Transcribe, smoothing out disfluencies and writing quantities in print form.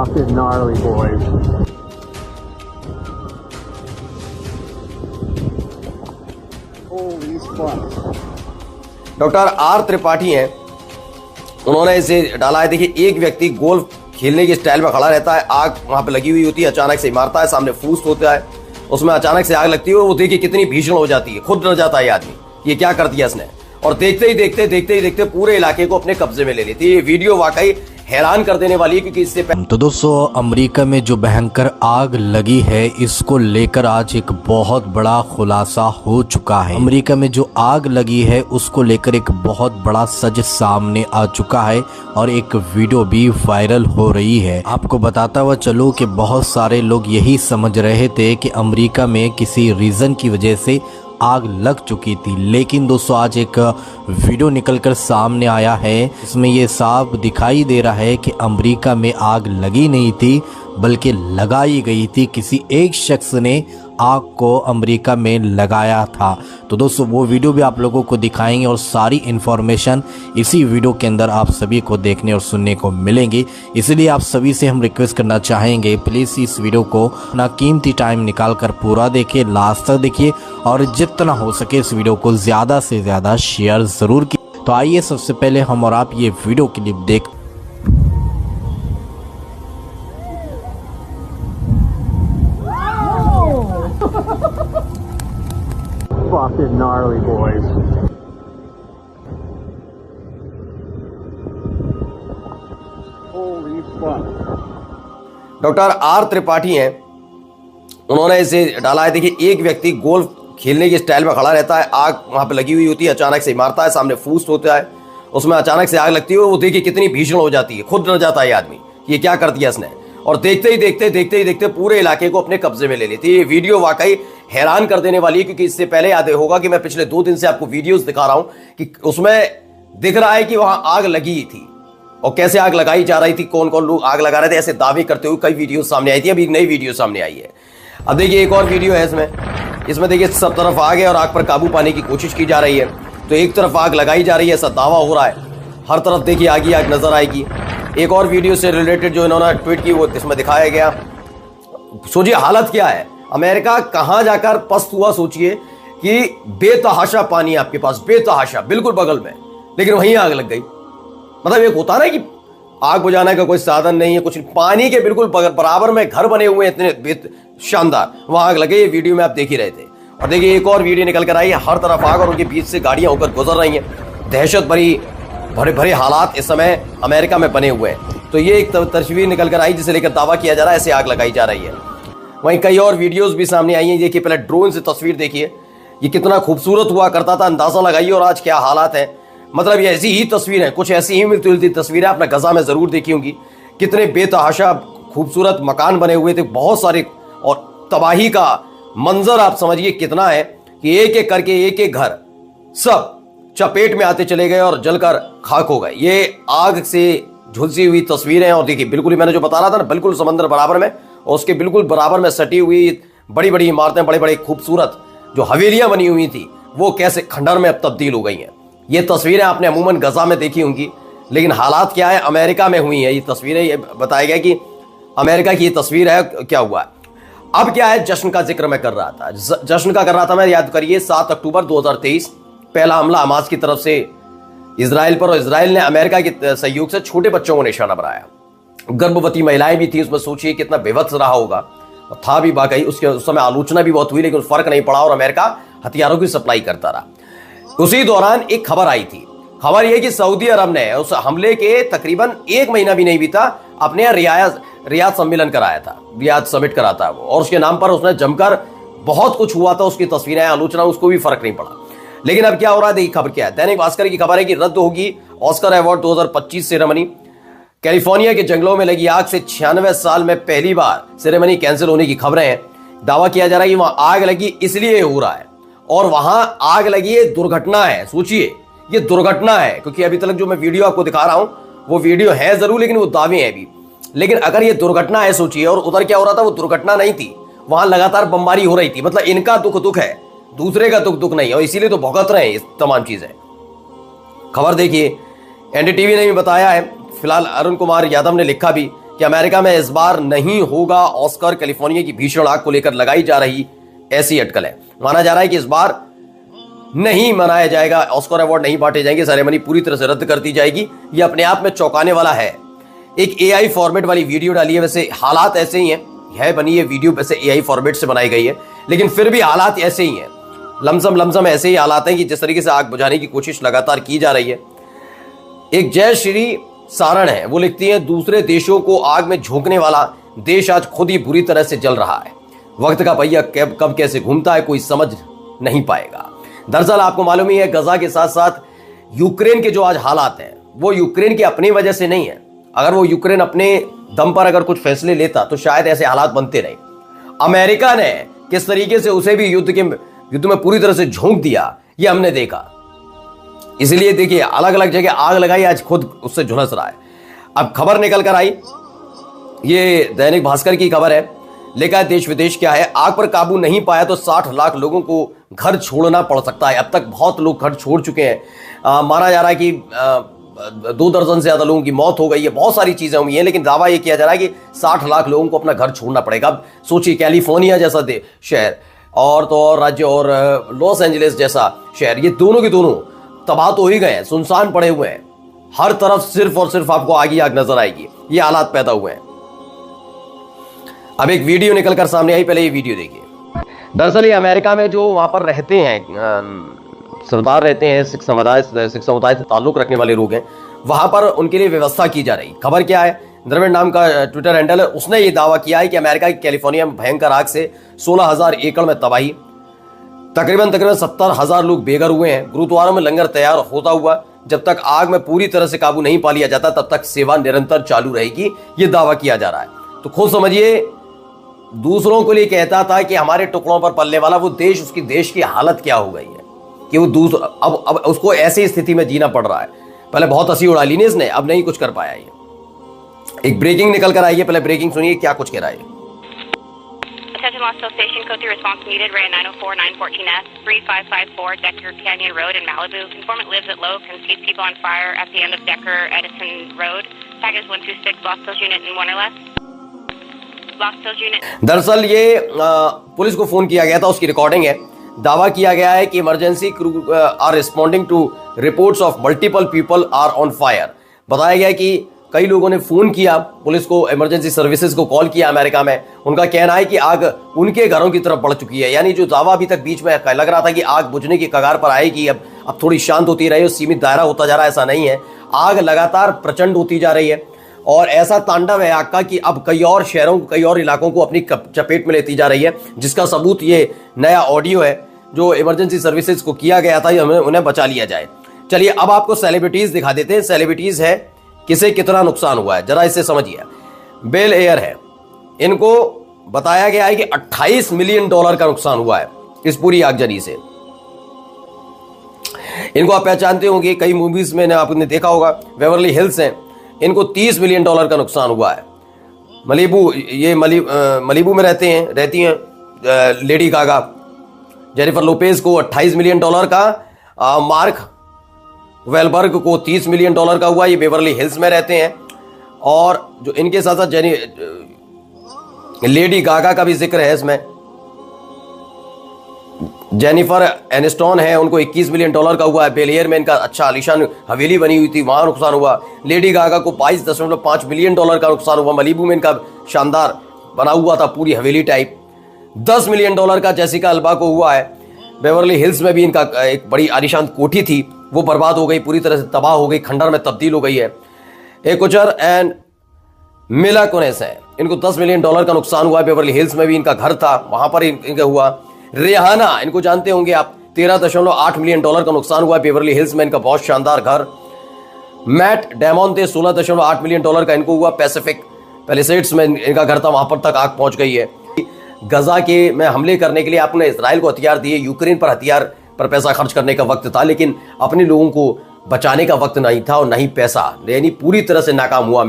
Fucking gnarly, boys. Holy fuck. Doctor R Tripathi हैं, उन्होंने इसे डाला है। देखिए, एक व्यक्ति गोल्फ खेलने की स्टाइल में खड़ा रहता है, आग वहां पे लगी हुई होती है, अचानक से मारता है, सामने फूस होता है, उसमें अचानक से आग लगती है और वो देखिए कितनी भीषण हो जाती है, खुद डर जाता है ये आदमी, ये क्या कर दिया इसने। और देखते ही देखते पूरे इलाके को अपने कब्जे में ले लेती है। ये वीडियो वाकई हैरान कर देने वाली है, क्योंकि इससे तो दोस्तों, अमेरिका में जो भयंकर आग लगी है, इसको लेकर आज एक बहुत बड़ा खुलासा हो चुका है। अमेरिका में जो आग लगी है उसको लेकर एक बहुत बड़ा सच सामने आ चुका है और एक वीडियो भी वायरल हो रही है। आपको बताता हुआ चलो कि बहुत सारे लोग यही समझ रहे थे कि अमेरिका में किसी रीजन की वजह से आग लग चुकी थी, लेकिन दोस्तों आज एक वीडियो निकलकर सामने आया है। इसमें ये साफ दिखाई दे रहा है कि अमेरिका में आग लगी नहीं थी, बल्कि लगाई गई थी। किसी एक शख्स ने आग को अमेरिका में लगाया था। तो दोस्तों वो वीडियो भी आप लोगों को दिखाएंगे और सारी इन्फॉर्मेशन इसी वीडियो के अंदर आप सभी को देखने और सुनने को मिलेंगी। इसलिए आप सभी से हम रिक्वेस्ट करना चाहेंगे, प्लीज़ इस वीडियो को अपना कीमती टाइम निकाल कर पूरा देखिए, लास्ट तक देखिए और जितना हो सके इस वीडियो को ज़्यादा से ज़्यादा शेयर ज़रूर कीजिए। तो आइए सबसे पहले हम और आप ये वीडियो क्लिप देख। Fucking gnarly, boys. Holy fuck. Doctor R Tripathi हैं, उन्होंने इसे डाला है। देखिए, एक व्यक्ति गोल्फ खेलने की स्टाइल में खड़ा रहता है, आग वहां पे लगी हुई होती है, अचानक से मारता है, सामने फूस होता है, उसमें अचानक से आग लगती है और वो देखिए कितनी भीषण हो जाती है, खुद डर जाता है ये आदमी, ये क्या कर दिया इसने। और देखते ही देखते पूरे इलाके को अपने कब्जे में ले लेती है। ये वीडियो वाकई हैरान कर देने वाली है, क्योंकि इससे पहले याद होगा कि मैं पिछले 2 दिन से आपको वीडियोस दिखा रहा हूं कि उसमें दिख रहा है कि वहां आग लगी थी और कैसे आग लगाई जा रही थी, कौन कौन लोग आग लगा रहे थे, ऐसे दावे करते हुए कई वीडियो सामने आई थी। अभी एक नई वीडियो सामने आई है। अब देखिए एक और वीडियो है इसमें देखिए सब तरफ आग है और आग पर काबू पाने की कोशिश की जा रही है। तो एक तरफ आग लगाई जा रही है, ऐसा दावा हो रहा है, हर तरफ देखिए आग ही आग नजर आएगी। एक और वीडियो से रिलेटेड जो इन्होंने ट्वीट की वो इसमें दिखाया गया। सोचिए हालत क्या है, अमेरिका कहां जाकर पस्त हुआ। सोचिए कि बेतहाशा पानी आपके पास, बेतहाशा बिल्कुल बगल में, लेकिन वहीं आग लग गई। मतलब एक होता ना कि आग बुझाने का कोई साधन नहीं है, कुछ पानी के बिल्कुल बराबर में घर बने हुए इतने शानदार, वहां आग लगे। ये वीडियो में आप देख ही रहे थे। और देखिए एक और वीडियो निकल कर आई है, हर तरफ आग और उनके बीच से गाड़ियां होकर गुजर रही हैं। दहशत भरे हालात इस समय अमेरिका में बने हुए हैं। तो ये एक तस्वीर निकल कर आई जिसे लेकर दावा किया जा रहा है ऐसे आग लगाई जा रही है। वहीं कई और वीडियोस भी सामने आई हैं। देखिए पहले ड्रोन से तस्वीर देखिए, ये कितना खूबसूरत हुआ करता था, अंदाजा लगाइए और आज क्या हालात है। मतलब ये ऐसी ही तस्वीर है, कुछ ऐसी ही मिलती जुलती तस्वीरें आपने गजा में जरूर देखी होंगी। कितने बेतहाशा खूबसूरत मकान बने हुए थे, बहुत सारे, और तबाही का मंजर आप समझिए कितना है कि एक एक करके एक एक घर सब चपेट में आते चले गए और जलकर खाक हो गए। ये आग से झुलसी हुई तस्वीरें। और देखिए बिल्कुल मैंने जो बता रहा था ना, बिल्कुल समंदर बराबर में और उसके बिल्कुल बराबर में सटी हुई बड़ी बड़ी इमारतें, बड़े बड़े खूबसूरत जो हवेलियां बनी हुई थी वो कैसे खंडर में अब तब्दील हो गई हैं। ये तस्वीरें आपने अमूमन गजा में देखी होंगी, लेकिन हालात क्या है, अमेरिका में हुई है ये तस्वीरें। ये बताया गया कि अमेरिका की ये तस्वीर है, क्या हुआ। अब क्या है, जश्न का जिक्र मैं कर रहा था, जश्न का कर रहा था मैं। याद करिए 7 अक्टूबर 2023 पहला हमला हमास की तरफ से इजराइल पर, और इजराइल ने अमेरिका के सहयोग से छोटे बच्चों को निशाना बनाया। गर्भवती महिलाएं भी थी उसमें। सोचिए कितना बेवत्स रहा होगा, और था भी वाकई। उस समय आलोचना भी बहुत हुई, लेकिन फर्क नहीं पड़ा और अमेरिका हथियारों की सप्लाई करता रहा। उसी दौरान एक खबर आई थी। खबर यह कि सऊदी अरब ने उस हमले के तकरीबन 1 महीना भी नहीं बीता अपने रियाद सम्मेलन कराया था, रियाद समिट करा था वो, और उसके नाम पर उसने जमकर बहुत कुछ हुआ था। उसकी तस्वीरें, आलोचना, उसको भी फर्क नहीं पड़ा। लेकिन अब क्या हो रहा है, देखिए खबर क्या है। दैनिक भास्कर की खबर है कि रद्द होगी ऑस्कर अवार्ड 2025 सेरेमनी। कैलिफोर्निया के जंगलों में लगी आग से 96 साल में पहली बार सेरेमनी कैंसिल होने की खबरें हैं। दावा किया जा रहा है कि वहां आग लगी इसलिए हो रहा है, और वहां आग लगी है, दुर्घटना है। सोचिए ये दुर्घटना है, क्योंकि अभी तक जो मैं वीडियो आपको दिखा रहा हूं वो वीडियो है जरूर, लेकिन वो दावे हैं अभी। लेकिन अगर ये दुर्घटना है, सोचिए, और उधर क्या हो रहा था, वो दुर्घटना नहीं थी, वहां लगातार बमबारी हो रही थी। मतलब इनका दुख है, दूसरे का दुख नहीं, और इसीलिए तो भुगत रहे हैं ये तमाम चीजें। खबर देखिए, एनडीटीवी ने भी बताया है। फिलहाल अरुण कुमार यादव ने लिखा भी कि अमेरिका में इस बार नहीं होगा ऑस्कर, कैलिफोर्निया की भीषण आग को लेकर लगाई जा रही ऐसी अटकल है। माना जा रहा है कि इस बार नहीं मनाया जाएगा, ऑस्कर अवार्ड नहीं बांटे जाएंगे, सेरेमनी पूरी तरह से रद्द कर दी जाएगी। यह अपने आप में चौंकाने वाला है। एक एआई फॉर्मेट वाली वीडियो डाली है, वैसे हालात ऐसे ही हैं, है बनी है वीडियो वैसे एआई फॉर्मेट से बनाई गई है, लेकिन फिर भी हालात ऐसे ही हैं, लमसम ऐसे ही हालात हैं कि जिस तरीके से आग बुझाने की कोशिश लगातार की जा रही है। एक जय श्री सारण है, वो लिखती है, दूसरे देशों को आग में झोंकने वाला देश आज खुद ही बुरी तरह से जल रहा है। वक्त का पहिया कब कैसे घूमता है कोई समझ नहीं पाएगा। दरअसल आपको मालूम ही है, गजा के साथ साथ यूक्रेन के जो आज हालात हैं वो यूक्रेन की अपनी वजह से नहीं है। अगर वो यूक्रेन अपने दम पर अगर कुछ फैसले लेता तो शायद ऐसे हालात बनते नहीं। अमेरिका ने किस तरीके से उसे भी युद्ध में पूरी तरह से झोंक दिया, ये हमने देखा। इसलिए देखिए, अलग अलग जगह आग लगाई, आज खुद उससे झुलस रहा है। अब खबर निकल कर आई, ये दैनिक भास्कर की खबर है, लिखा है देश विदेश क्या है, आग पर काबू नहीं पाया तो 60 लाख लोगों को घर छोड़ना पड़ सकता है। अब तक बहुत लोग घर छोड़ चुके हैं। माना जा रहा है कि 2 दर्जन से ज्यादा लोगों की मौत हो गई है, बहुत सारी चीजें हुई हैं, लेकिन दावा यह किया जा रहा है कि 60 लाख लोगों को अपना घर छोड़ना पड़ेगा। अब सोचिए, कैलिफोर्निया जैसा शहर और तो और राज्य और लॉस एंजलिस जैसा शहर, ये दोनों के दोनों तबाह तो हो ही गए हैं, सुनसान पड़े हुए हैं। हर तरफ सिर्फ और सिर्फ आपको आग ही आग नजर आएगी। ये हालात पैदा हुए हैं। अब एक वीडियो निकलकर सामने आई, पहले ये वीडियो देखिए। दरअसल ये अमेरिका में जो वहां पर रहते हैं, सरदार रहते हैं, सिख समुदाय से ताल्लुक रखने वाले लोग हैं, वहां पर उनके लिए व्यवस्था की जा रही। खबर क्या है, द्रविड़ नाम का ट्विटर हैंडल है, उसने ये दावा किया है कि अमेरिका की कैलिफोर्निया में भयंकर आग से 16,000 एकड़ में तबाही, तकरीबन 70,000 लोग बेघर हुए हैं। गुरुद्वारों में लंगर तैयार होता हुआ, जब तक आग में पूरी तरह से काबू नहीं पा लिया जाता तब तक सेवा निरंतर चालू रहेगी, ये दावा किया जा रहा है। तो खुद समझिए, दूसरों को लिए कहता था कि हमारे टुकड़ों पर पलने वाला वो देश, उसकी देश की हालत क्या हो गई है कि वो अब उसको ऐसी स्थिति में जीना पड़ रहा है। पहले बहुत हंसी उड़ा ली ने इसने, अब नहीं कुछ कर पाया। ये एक ब्रेकिंग निकल कर आई है, पहले ब्रेकिंग सुनिए क्या कुछ कह रहा है। Attention Lost Hill Station, code 3 response needed, Ray 904-914S, 3554 Decker Canyon Road in Malibu. Informant lives at Loke and sees people on fire at the end of Decker Edison Road. Tag is 126, Lost Hills unit in 1 or less. Lost Hills unit. दरअसल ये police को phone किया गया था, उसकी recording है। दावा किया गया है कि emergency crew are responding to reports of multiple people are on fire. बताया गया कि कई लोगों ने फोन किया पुलिस को, इमरजेंसी सर्विसेज को कॉल किया अमेरिका में। उनका कहना है कि आग उनके घरों की तरफ बढ़ चुकी है। यानी जो दावा अभी तक बीच में लग रहा था कि आग बुझने की कगार पर आएगी, अब थोड़ी शांत होती रही, सीमित दायरा होता जा रहा है, ऐसा नहीं है। आग लगातार प्रचंड होती जा रही है और ऐसा तांडव है आग का कि अब कई और शहरों, कई और इलाकों को अपनी चपेट में लेती जा रही है, जिसका सबूत ये नया ऑडियो है जो इमरजेंसी सर्विसेज को किया गया था, उन्हें बचा लिया जाए। चलिए अब आपको सेलिब्रिटीज दिखा देते हैं। सेलिब्रिटीज है, किसे कितना नुकसान हुआ है जरा इसे समझिए। बेल एयर है, इनको बताया गया है कि $28 मिलियन का नुकसान हुआ है इस पूरी आगजनी से। इनको आप पहचानते होंगे, कई मूवीज में आपने देखा होगा। बेवर्ली हिल्स हैं, इनको $30 मिलियन का नुकसान हुआ है। मलीबू, ये मलीबू में रहती हैं लेडी गागा। जेनिफर लोपेज को $28 मिलियन का, मार्क वेलबर्ग को $30 मिलियन का हुआ, ये बेवर्ली हिल्स में रहते हैं। और जो इनके साथ साथ लेडी गागा का भी जिक्र है इसमें, जेनिफर एनिस्टॉन है, उनको $21 मिलियन का हुआ है। बेल एयर में इनका अच्छा आलीशान हवेली बनी हुई थी, वहां नुकसान हुआ। लेडी गागा को $22.5 मिलियन का नुकसान हुआ। मलीबू में इनका शानदार बना हुआ था पूरी हवेली टाइप। $10 मिलियन का जेसिका अल्बा को हुआ है। बेवर्ली हिल्स में भी इनका एक बड़ी आलीशान कोठी थी, वो बर्बाद हो गई, पूरी तरह से तबाह हो गई, खंडर में तब्दील हो गई है। एकुचर एंड मिला कुनेस है, इनको $10 मिलियन का नुकसान हुआ है। बेवर्ली हिल्स में भी इनका घर था, वहां पर इनका हुआ। रेहाना, इनको जानते होंगे आप, $13.8 मिलियन का नुकसान हुआ है बेवर्ली हिल्स में, इनका बहुत शानदार घर। मैट डेमोन थे, $16.8 मिलियन का इनको हुआ। पैसिफिक पैलिसेड्स में इनका घर था, वहां पर तक आग पहुंच गई है। गजा के में हमले करने के लिए आपने इजराइल को हथियार दिए, यूक्रेन पर हथियार पर पैसा खर्च करने का वक्त था, लेकिन अपने लोगों को बचाने का वक्त नहीं था और नहीं पैसा, यानी पूरी तरह से नाकाम हुआ।